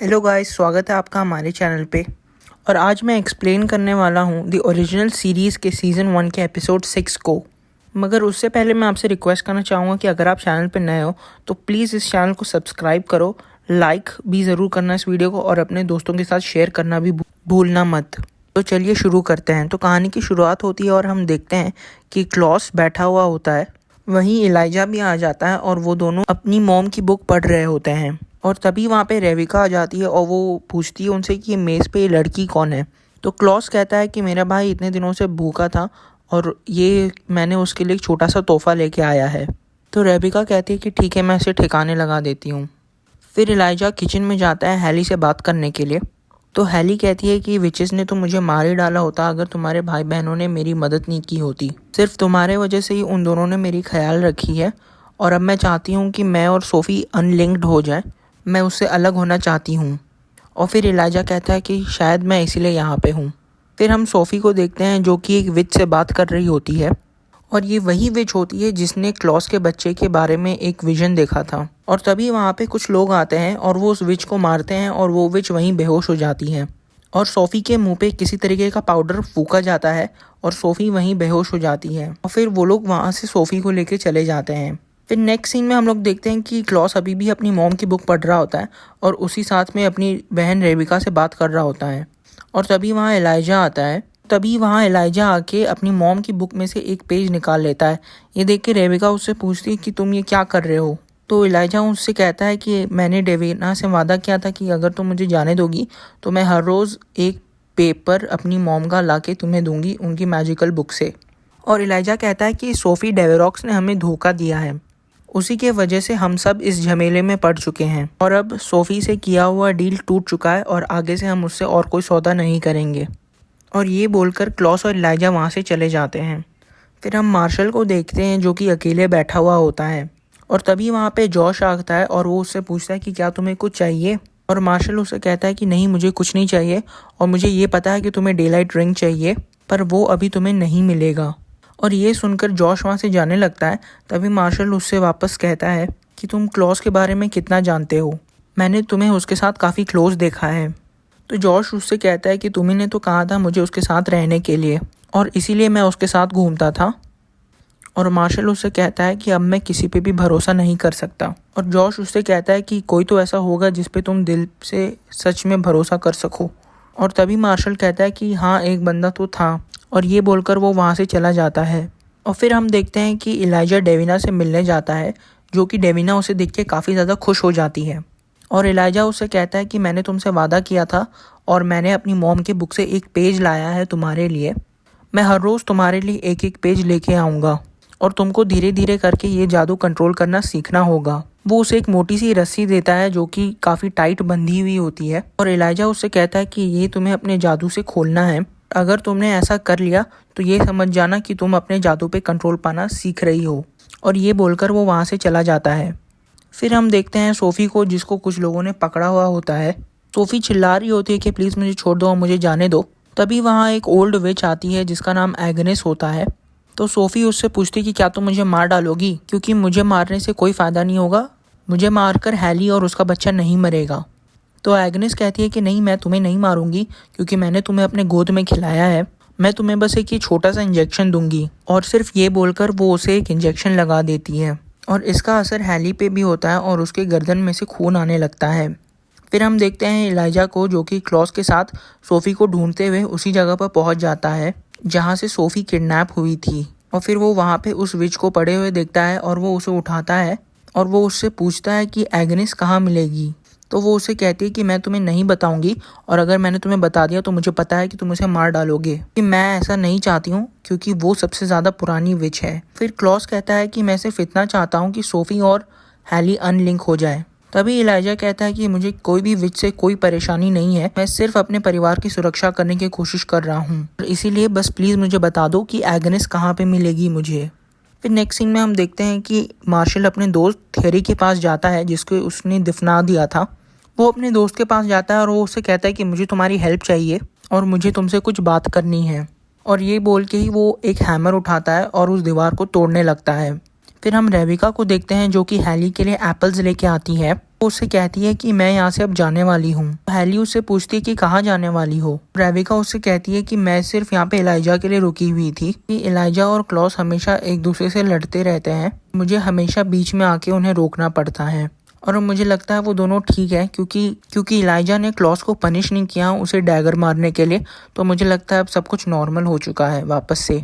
Hello guys, स्वागत है आपका हमारे चैनल पे। और आज मैं एक्सप्लेन करने वाला हूँ द ओरिजिनल सीरीज़ के सीज़न 1 के एपिसोड 6 को। मगर उससे पहले मैं आपसे रिक्वेस्ट करना चाहूँगा कि अगर आप चैनल पे नए हो तो प्लीज़ इस चैनल को सब्सक्राइब करो, लाइक भी ज़रूर करना इस वीडियो को और अपने दोस्तों के साथ शेयर करना भी भूलना मत। तो चलिए शुरू करते हैं। तो कहानी की शुरुआत होती है और हम देखते हैं कि क्लॉस बैठा हुआ होता है, वहीं एलाइजा भी आ जाता है और वो दोनों अपनी मॉम की बुक पढ़ रहे होते हैं। और तभी वहाँ पे रेविका आ जाती है और वो पूछती है उनसे कि मेज़ पे ये लड़की कौन है। तो क्लॉस कहता है कि मेरा भाई इतने दिनों से भूखा था और ये मैंने उसके लिए एक छोटा सा तोहफा लेके आया है। तो रेविका कहती है कि ठीक है, मैं इसे ठिकाने लगा देती हूँ। फिर एलाइजा किचन में जाता है हैली से बात करने के लिए। तो हैली कहती है कि विचेस ने तो मुझे मार ही डाला होता अगर तुम्हारे भाई बहनों ने मेरी मदद नहीं की होती। सिर्फ तुम्हारे वजह से ही उन दोनों ने मेरी ख्याल रखी है और अब मैं चाहती हूँ कि मैं और सोफ़ी अनलिंक्ड हो जाए। मैं उससे अलग होना चाहती हूँ। और फिर एलाइजा कहता है कि शायद मैं इसीलिए यहाँ पे हूँ। फिर हम सोफ़ी को देखते हैं जो कि एक विच से बात कर रही होती है और ये वही विच होती है जिसने क्लॉस के बच्चे के बारे में एक विजन देखा था। और तभी वहाँ पे कुछ लोग आते हैं और वो उस विच को मारते हैं और वो विच वहीं बेहोश हो जाती है और सोफ़ी के मुंह पे किसी तरीके का पाउडर फूका जाता है और सोफ़ी वहीं बेहोश हो जाती है। और फिर वो लोग वहाँ से सोफ़ी को लेके चले जाते हैं। फिर नेक्स्ट सीन में हम लोग देखते हैं कि क्लॉस अभी भी अपनी मॉम की बुक पढ़ रहा होता है और उसी साथ में अपनी बहन रेबिका से बात कर रहा होता है। और तभी वहाँ एलाइजा आता है। तभी वहाँ एलाइजा आके अपनी मॉम की बुक में से एक पेज निकाल लेता है। ये देख के रेबिका उससे पूछती है कि तुम ये क्या कर रहे हो। तो एलाइजा उससे कहता है कि मैंने डेविना से वादा किया था कि अगर तुम मुझे जाने दोगी तो मैं हर रोज़ एक पेपर अपनी मॉम का ला के तुम्हें दूंगी उनकी मैजिकल बुक से। और एलाइजा कहता है कि सोफ़ी डेवेरॉक्स ने हमें धोखा दिया है, उसी के वजह से हम सब इस झमेले में पड़ चुके हैं और अब सोफ़ी से किया हुआ डील टूट चुका है और आगे से हम उससे और कोई सौदा नहीं करेंगे। और ये बोलकर क्लॉस और एलाइजा वहाँ से चले जाते हैं। फिर हम मार्शल को देखते हैं जो कि अकेले बैठा हुआ होता है और तभी वहाँ पे जॉश आता है और वो उससे पूछता है कि क्या तुम्हें कुछ चाहिए। और मार्शल उसे कहता है कि नहीं, मुझे कुछ नहीं चाहिए और मुझे ये पता है कि तुम्हें डेलाइट ड्रिंक चाहिए पर वो अभी तुम्हें नहीं मिलेगा। और ये सुनकर जॉश वहाँ से जाने लगता है। तभी मार्शल उससे वापस कहता है कि तुम क्लॉस के बारे में कितना जानते हो, मैंने तुम्हें उसके साथ काफ़ी क्लोज देखा है। तो जॉश उससे कहता है कि तुम्ही ने तो कहा था मुझे उसके साथ रहने के लिए और इसीलिए मैं उसके साथ घूमता था। और मार्शल उससे कहता है कि अब मैं किसी पे भी भरोसा नहीं कर सकता। और जॉश उससे कहता है कि कोई तो ऐसा होगा जिस पे तुम दिल से सच में भरोसा कर सको। और तभी मार्शल कहता है कि हाँ, एक बंदा तो था। और ये बोलकर वो वहाँ से चला जाता है। और फिर हम देखते हैं कि एलाइजा डेविना से मिलने जाता है जो कि डेविना उसे देख के काफ़ी ज़्यादा खुश हो जाती है। और एलाइजा उससे कहता है कि मैंने तुमसे वादा किया था और मैंने अपनी मॉम की बुक से एक पेज लाया है तुम्हारे लिए। मैं हर रोज़ तुम्हारे लिए एक एक पेज लेके आऊँगा और तुमको धीरे धीरे करके ये जादू कंट्रोल करना सीखना होगा। वो उसे एक मोटी सी रस्सी देता है जो कि काफ़ी टाइट बंधी हुई होती है और एलाइजा उससे कहता है कि ये तुम्हें अपने जादू से खोलना है। अगर तुमने ऐसा कर लिया तो ये समझ जाना कि तुम अपने जादू पे कंट्रोल पाना सीख रही हो। और ये बोलकर वो वहाँ से चला जाता है। फिर हम देखते हैं सोफ़ी को, जिसको कुछ लोगों ने पकड़ा हुआ होता है। सोफ़ी चिल्ला रही होती है कि प्लीज़ मुझे छोड़ दो और मुझे जाने दो। तभी वहाँ एक ओल्ड विच आती है जिसका नाम एग्नेस होता है। तो सोफ़ी उससे पूछती है कि क्या तुम मुझे मार डालोगी, क्योंकि मुझे मारने से कोई फ़ायदा नहीं होगा, मुझे मारकर हैली और उसका बच्चा नहीं मरेगा। तो एग्नेस कहती है कि नहीं, मैं तुम्हें नहीं मारूंगी क्योंकि मैंने तुम्हें अपने गोद में खिलाया है, मैं तुम्हें बस एक ये छोटा सा इंजेक्शन दूंगी। और सिर्फ ये बोलकर वो उसे एक इंजेक्शन लगा देती है और इसका असर हैली पे भी होता है और उसके गर्दन में से खून आने लगता है। फिर हम देखते हैं एलाइजा को जो कि क्लॉस के साथ सोफ़ी को ढूंढते हुए उसी जगह पर पहुंच जाता है जहां से सोफ़ी किडनैप हुई थी। और फिर वो वहाँ पे उस विच को पड़े हुए देखता है और वो उसे उठाता है और वो उससे पूछता है कि एग्नेस कहाँ मिलेगी। तो वो उसे कहती है कि मैं तुम्हें नहीं बताऊंगी और अगर मैंने तुम्हें बता दिया तो मुझे पता है कि तुम उसे मार डालोगे, कि मैं ऐसा नहीं चाहती हूँ क्योंकि वो सबसे ज़्यादा पुरानी विच है। फिर क्लॉस कहता है कि मैं सिर्फ इतना चाहता हूँ कि सोफ़ी और हैली अनलिंक हो जाए। तभी एलाइजा कहता है कि मुझे कोई भी विच से कोई परेशानी नहीं है, मैं सिर्फ अपने परिवार की सुरक्षा करने की कोशिश कर रहा हूँ, इसीलिए बस प्लीज़ मुझे बता दो कि एग्नेस कहाँ पे मिलेगी मुझे। फिर नेक्स्ट सीन में हम देखते हैं कि मार्शल अपने दोस्त थेरी के पास जाता है जिसको उसने दफना दिया था। वो अपने दोस्त के पास जाता है और वो उससे कहता है कि मुझे तुम्हारी हेल्प चाहिए और मुझे तुमसे कुछ बात करनी है। और ये बोल के ही वो एक हैमर उठाता है और उस दीवार को तोड़ने लगता है। फिर हम रेबिका को देखते हैं जो कि हैली के लिए एप्पल्स लेके आती है वो उससे कहती है कि मैं यहाँ से अब जाने वाली हूँ। हैली उससे पूछती है कि कहाँ जाने वाली हो। रेबिका उससे कहती है कि मैं सिर्फ यहाँ पे एलाइजा के लिए रुकी हुई थी कि एलाइजा और क्लॉस हमेशा एक दूसरे से लड़ते रहते हैं, मुझे हमेशा बीच में आके उन्हें रोकना पड़ता है। और मुझे लगता है वो दोनों ठीक है क्योंकि एलाइजा ने क्लॉस को पनिश नहीं किया उसे डैगर मारने के लिए, तो मुझे लगता है अब सब कुछ नॉर्मल हो चुका है वापस से।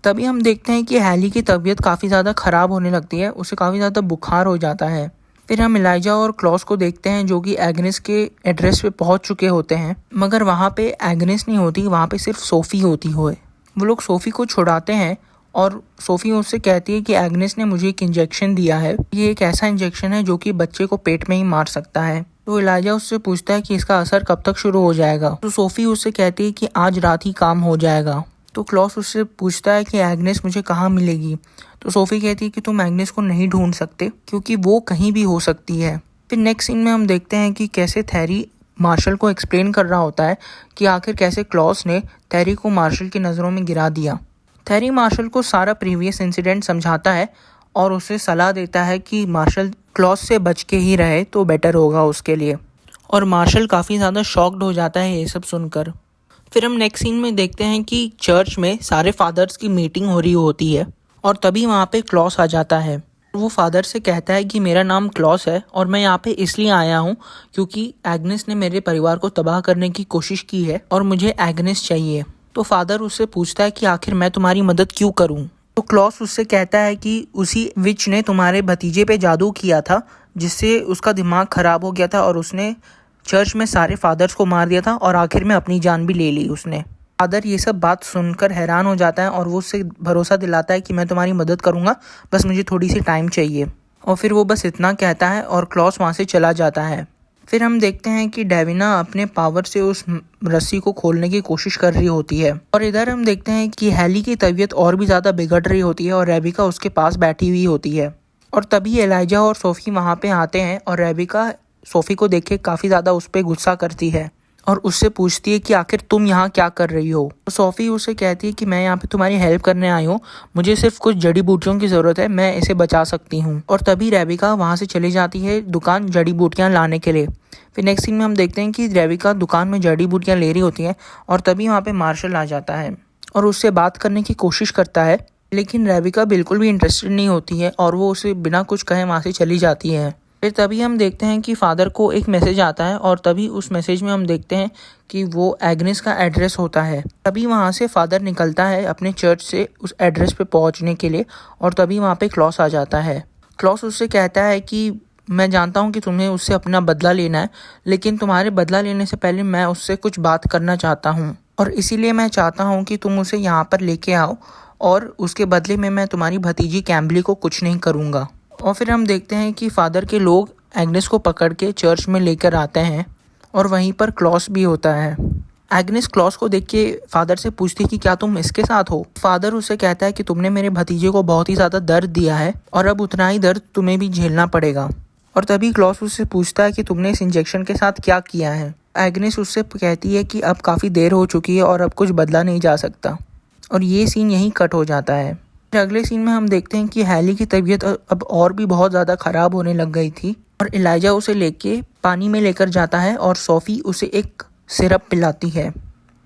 तभी हम देखते हैं कि हैली की तबीयत काफ़ी ज़्यादा ख़राब होने लगती है, उसे काफ़ी ज़्यादा बुखार हो जाता है। फिर हम एलाइजा और क्लॉस को देखते हैं जो कि एग्नेस के एड्रेस पे पहुंच चुके होते हैं, मगर वहाँ पे एग्नेस नहीं होती, वहाँ पे सिर्फ सोफ़ी होती है। वो लोग सोफ़ी को छुड़ाते हैं और सोफ़ी उससे कहती है कि एग्नेस ने मुझे एक इंजेक्शन दिया है, ये एक ऐसा इंजेक्शन है जो कि बच्चे को पेट में ही मार सकता है। तो एलाइजा उससे पूछता है कि इसका असर कब तक शुरू हो जाएगा। तो सोफ़ी उससे कहती है कि आज रात ही काम हो जाएगा। तो क्लॉस उससे पूछता है कि एग्नेस मुझे कहाँ मिलेगी। तो सोफ़ी कहती है कि तुम एग्नेस को नहीं ढूंढ सकते क्योंकि वो कहीं भी हो सकती है। फिर नेक्स्ट सीन में हम देखते हैं कि कैसे थैरी मार्शल को एक्सप्लेन कर रहा होता है कि आखिर कैसे क्लॉस ने थैरी को मार्शल की नज़रों में गिरा दिया। थैरी मार्शल को सारा प्रीवियस इंसिडेंट समझाता है और उसे सलाह देता है कि मार्शल क्लॉस से बच के ही रहे तो बेटर होगा उसके लिए। और मार्शल काफ़ी ज़्यादा शॉक्ड हो जाता है ये सब सुनकर। फिर हम नेक्स्ट सीन में देखते हैं कि चर्च में सारे फादर्स की मीटिंग हो रही होती है और तभी वहाँ पे क्लॉस आ जाता है। वो फादर से कहता है कि मेरा नाम क्लॉस है और मैं यहाँ पे इसलिए आया हूँ क्योंकि एग्नेस ने मेरे परिवार को तबाह करने की कोशिश की है और मुझे एग्नेस चाहिए। तो फादर उससे पूछता है कि आखिर मैं तुम्हारी मदद क्यों करूँ। तो क्लॉस उससे कहता है कि उसी विच ने तुम्हारे भतीजे पे जादू किया था जिससे उसका दिमाग खराब हो गया था और उसने चर्च में सारे फादर्स को मार दिया था और आखिर में अपनी जान भी ले ली उसने। फादर ये सब बात सुनकर हैरान हो जाता है और वो उससे भरोसा दिलाता है कि मैं तुम्हारी मदद करूँगा, बस मुझे थोड़ी सी टाइम चाहिए। और फिर वो बस इतना कहता है और क्लॉस वहाँ से चला जाता है। फिर हम देखते हैं कि डेविना अपने पावर से उस रस्सी को खोलने की कोशिश कर रही होती है और इधर हम देखते हैं कि हैली की तबीयत और भी ज़्यादा बिगड़ रही होती है और रेबिका उसके पास बैठी हुई होती है। और तभी एलाइजा और सोफ़ी वहाँ पे आते हैं और रेबिका सोफ़ी को देख के काफ़ी ज़्यादा उस पर गुस्सा करती है और उससे पूछती है कि आखिर तुम यहाँ क्या कर रही हो। तो सोफ़ी उसे कहती है कि मैं यहाँ पे तुम्हारी हेल्प करने आई हूँ, मुझे सिर्फ कुछ जड़ी बूटियों की ज़रूरत है, मैं इसे बचा सकती हूँ। और तभी रेबिका वहाँ से चली जाती है दुकान जड़ी बूटियाँ लाने के लिए। फिर नेक्स्ट सीन में हम देखते हैं कि रेबिका दुकान में जड़ी बूटियाँ ले रही होती हैं और तभी वहाँ पर मार्शल आ जाता है और उससे बात करने की कोशिश करता है, लेकिन रेबिका बिल्कुल भी इंटरेस्टेड नहीं होती है और वो उसे बिना कुछ कहे वहाँ से चली जाती है। फिर तभी हम देखते हैं कि फादर को एक मैसेज आता है और तभी उस मैसेज में हम देखते हैं कि वो एग्नेस का एड्रेस होता है। तभी वहाँ से फादर निकलता है अपने चर्च से उस एड्रेस पे पहुँचने के लिए और तभी वहाँ पे क्लॉस आ जाता है। क्लॉस उससे कहता है कि मैं जानता हूँ कि तुम्हें उससे अपना बदला लेना है, लेकिन तुम्हारे बदला लेने से पहले मैं उससे कुछ बात करना चाहता हूँ और इसीलिए मैं चाहता हूँ कि तुम उसे यहाँ पर लेके आओ और उसके बदले में मैं तुम्हारी भतीजी कैम्बली को कुछ नहीं करूँगा। और फिर हम देखते हैं कि फादर के लोग एग्नेस को पकड़ के चर्च में लेकर आते हैं और वहीं पर क्लॉस भी होता है। एग्नेस क्लॉस को देख के फादर से पूछती है कि क्या तुम इसके साथ हो। फादर उसे कहता है कि तुमने मेरे भतीजे को बहुत ही ज़्यादा दर्द दिया है और अब उतना ही दर्द तुम्हें भी झेलना पड़ेगा। और तभी क्लॉस उससे पूछता है कि तुमने इस इंजेक्शन के साथ क्या किया है। एग्नेस उससे कहती है कि अब काफ़ी देर हो चुकी है और अब कुछ बदला नहीं जा सकता। और ये सीन यहीं कट हो जाता है। फिर अगले सीन में हम देखते हैं कि हैली की तबीयत अब और भी बहुत ज़्यादा ख़राब होने लग गई थी और एलाइजा उसे लेके पानी में लेकर जाता है और सोफ़ी उसे एक सिरप पिलाती है।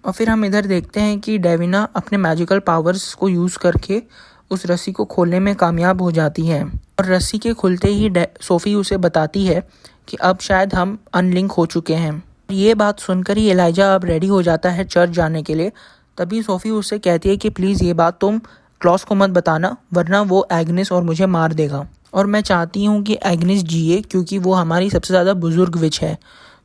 और फिर हम इधर देखते हैं कि डेविना अपने मैजिकल पावर्स को यूज़ करके उस रस्सी को खोलने में कामयाब हो जाती है और रस्सी के खुलते ही सोफ़ी उसे बताती है कि अब शायद हम अनलिंक हो चुके हैं। ये बात सुनकर ही एलाइजा अब रेडी हो जाता है चर्च जाने के लिए। तभी सोफ़ी उससे कहती है कि प्लीज़ ये बात तुम क्लॉस को मत बताना, वरना वो एग्नेस और मुझे मार देगा और मैं चाहती हूँ कि एग्नेस जिए क्योंकि वो हमारी सबसे ज़्यादा बुजुर्ग विच है।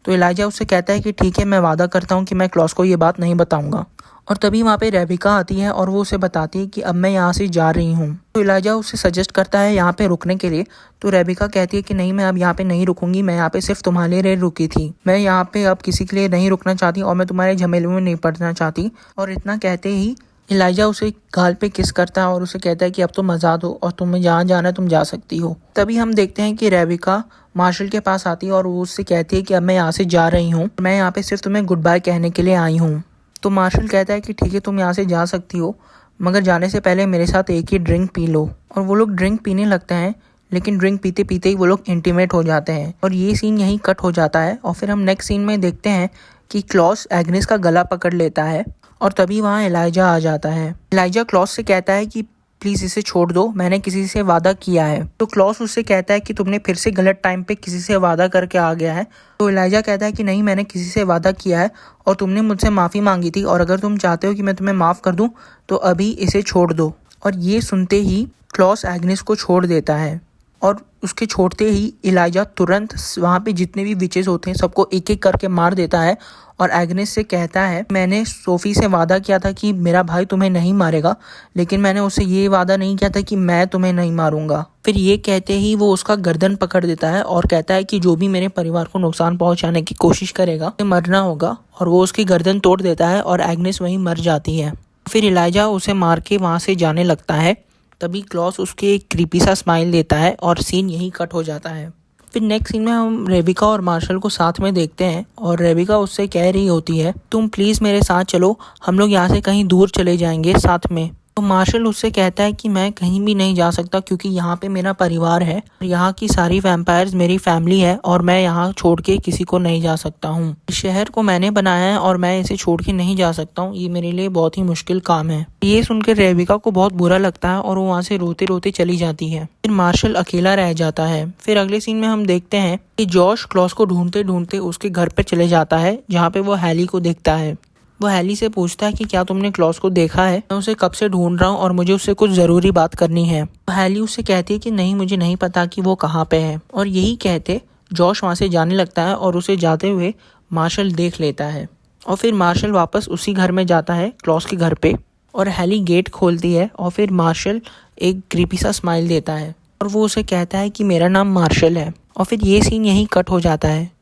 तो एलाइजा उससे कहता है कि ठीक है, मैं वादा करता हूँ कि मैं क्लॉस को ये बात नहीं बताऊँगा। और तभी वहाँ पे रेबिका आती है और वो उसे बताती है कि अब मैं यहाँ से जा रही हूँ। तो एलाइजा उसे सजेस्ट करता है यहाँ पे रुकने के लिए। तो रेबिका कहती है कि नहीं, मैं अब यहाँ पे नहीं रुकूंगी, मैं यहाँ पे सिर्फ तुम्हारे लिए रुकी थी, मैं यहाँ पे अब किसी के लिए नहीं रुकना चाहती और मैं तुम्हारे झमेले में नहीं पड़ना चाहती। और इतना कहते ही एलाइजा उसे गाल पे किस करता है और उसे कहता है कि अब तुम आज़ाद हो और तुम्हें जहाँ जाना है तुम जा सकती हो। तभी हम देखते हैं कि रेबिका मार्शल के पास आती है और वो उससे कहती है कि अब मैं यहाँ से जा रही हूँ, मैं यहाँ पे सिर्फ तुम्हें गुड बाय कहने के लिए आई हूँ। तो मार्शल कहता है कि ठीक है, तुम यहाँ से जा सकती हो, मगर जाने से पहले मेरे साथ एक ही ड्रिंक पी लो। और वो लोग ड्रिंक पीने लगते हैं, लेकिन ड्रिंक पीते पीते ही वो लोग इंटीमेट हो जाते हैं और ये सीन यहीं कट हो जाता है। और फिर हम नेक्स्ट सीन में देखते हैं कि क्लॉस एग्नेस का गला पकड़ लेता है और तभी वहाँ एलाइजा आ जाता है। एलाइजा क्लॉस से कहता है कि प्लीज़ इसे छोड़ दो, मैंने किसी से वादा किया है। तो क्लॉस उससे कहता है कि तुमने फिर से गलत टाइम पे किसी से वादा करके आ गया है। तो एलाइजा कहता है कि नहीं, मैंने किसी से वादा किया है और तुमने मुझसे माफ़ी मांगी थी, और अगर तुम चाहते हो कि मैं तुम्हें माफ़ कर दूं तो अभी इसे छोड़ दो। और ये सुनते ही क्लॉस एग्नेस को छोड़ देता है और उसके छोड़ते ही एलाइजा तुरंत वहाँ पे जितने भी विचेस होते हैं सबको एक एक करके मार देता है और एग्नेस से कहता है मैंने सोफी से वादा किया था कि मेरा भाई तुम्हें नहीं मारेगा, लेकिन मैंने उससे ये वादा नहीं किया था कि मैं तुम्हें नहीं मारूंगा। फिर ये कहते ही वो उसका गर्दन पकड़ देता है और कहता है कि जो भी मेरे परिवार को नुकसान पहुंचाने की कोशिश करेगा उसे मरना होगा, और वो उसकी गर्दन तोड़ देता है और एग्नेस वहीं मर जाती है। फिर एलाइजा उसे मार के वहाँ से जाने लगता है। तभी क्लॉस उसके एक क्रीपी सा स्माइल देता है और सीन यहीं कट हो जाता है। फिर नेक्स्ट सीन में हम रेबिका और मार्शल को साथ में देखते हैं और रेबिका उससे कह रही होती है तुम प्लीज़ मेरे साथ चलो, हम लोग यहाँ से कहीं दूर चले जाएंगे साथ में। तो मार्शल उससे कहता है कि मैं कहीं भी नहीं जा सकता क्योंकि यहाँ पे मेरा परिवार है, यहाँ की सारी वैम्पायर्स मेरी फैमिली है और मैं यहाँ छोड़ के किसी को नहीं जा सकता हूँ। इस शहर को मैंने बनाया है और मैं इसे छोड़ के नहीं जा सकता हूँ, ये मेरे लिए बहुत ही मुश्किल काम है। ये सुनकर रेबिका को बहुत बुरा लगता है और वो वहाँ से रोते रोते चली जाती है। फिर मार्शल अकेला रह जाता है। फिर अगले सीन में हम देखते हैं कि जॉश क्लॉस को ढूंढते ढूंढते उसके घर पर चले जाता है जहाँ पे वो हैली को देखता है। वो हैली से पूछता है कि क्या तुमने क्लॉस को देखा है, मैं उसे कब से ढूंढ रहा हूँ और मुझे उससे कुछ ज़रूरी बात करनी है। तो हैली उससे कहती है कि नहीं, मुझे नहीं पता कि वो कहाँ पे है। और यही कहते जॉश वहाँ से जाने लगता है और उसे जाते हुए मार्शल देख लेता है। और फिर मार्शल वापस उसी घर में जाता है, क्लॉस के घर पे, और हैली गेट खोलती है और फिर मार्शल एक क्रीपी सा स्माइल देता है और वो उसे कहता है कि मेरा नाम मार्शल है। और फिर ये सीन यहीं कट हो जाता है।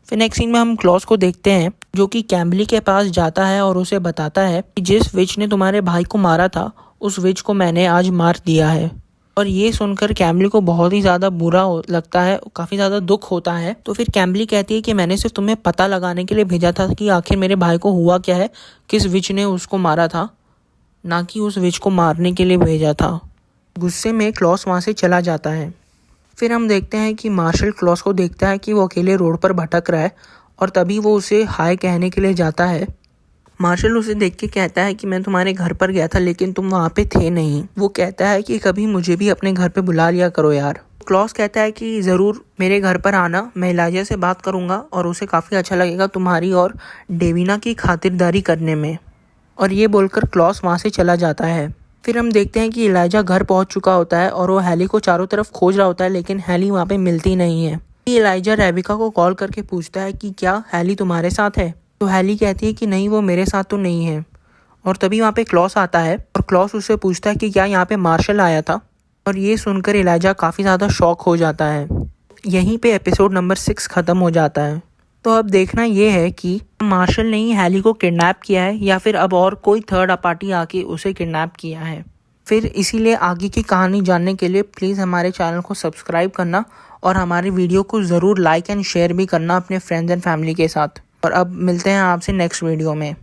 फिर नेक्स्ट सीन में हम क्लॉस को देखते हैं जो कि कैम्बली के पास जाता है और उसे बताता है कि जिस विच ने तुम्हारे भाई को मारा था उस विच को मैंने आज मार दिया है। और ये सुनकर कैम्बली को बहुत ही ज़्यादा बुरा लगता है, काफ़ी ज़्यादा दुख होता है। तो फिर कैम्बली कहती है कि मैंने सिर्फ तुम्हें पता लगाने के लिए भेजा था कि आखिर मेरे भाई को हुआ क्या है, किस विच ने उसको मारा था, ना कि उस विच को मारने के लिए भेजा था। गुस्से में क्लॉस वहाँ से चला जाता है। फिर हम देखते हैं कि मार्शल क्लॉस को देखता है कि वो अकेले रोड पर भटक रहा है और तभी वो उसे हाय कहने के लिए जाता है। मार्शल उसे देख के कहता है कि मैं तुम्हारे घर पर गया था लेकिन तुम वहाँ पे थे नहीं। वो कहता है कि कभी मुझे भी अपने घर पे बुला लिया करो यार। क्लॉस कहता है कि ज़रूर मेरे घर पर आना, मैं एलाइजा से बात करूँगा और उसे काफ़ी अच्छा लगेगा तुम्हारी और डेविना की खातिरदारी करने में। और ये बोलकर क्लॉस वहाँ से चला जाता है। फिर हम देखते हैं कि एलाइजा घर पहुंच चुका होता है और वो हैली को चारों तरफ खोज रहा होता है लेकिन हैली वहाँ पे मिलती नहीं है। एलाइजा रेबिका को कॉल करके पूछता है कि क्या हैली तुम्हारे साथ है। तो हैली कहती है कि नहीं, वो मेरे साथ तो नहीं है। और तभी वहाँ पे क्लॉस आता है और क्लॉस उससे पूछता है कि क्या यहाँ पे मार्शल आया था। और ये सुनकर एलाइजा काफ़ी ज़्यादा शॉक हो जाता है। यहीं पे एपिसोड नंबर 6 ख़त्म हो जाता है। तो अब देखना ये है कि मार्शल ने ही हैली को किडनैप किया है या फिर अब और कोई थर्ड पार्टी आके उसे किडनैप किया है। फिर इसीलिए आगे की कहानी जानने के लिए प्लीज़ हमारे चैनल को सब्सक्राइब करना और हमारे वीडियो को ज़रूर लाइक एंड शेयर भी करना अपने फ्रेंड्स एंड फैमिली के साथ। और अब मिलते हैं आपसे नेक्स्ट वीडियो में।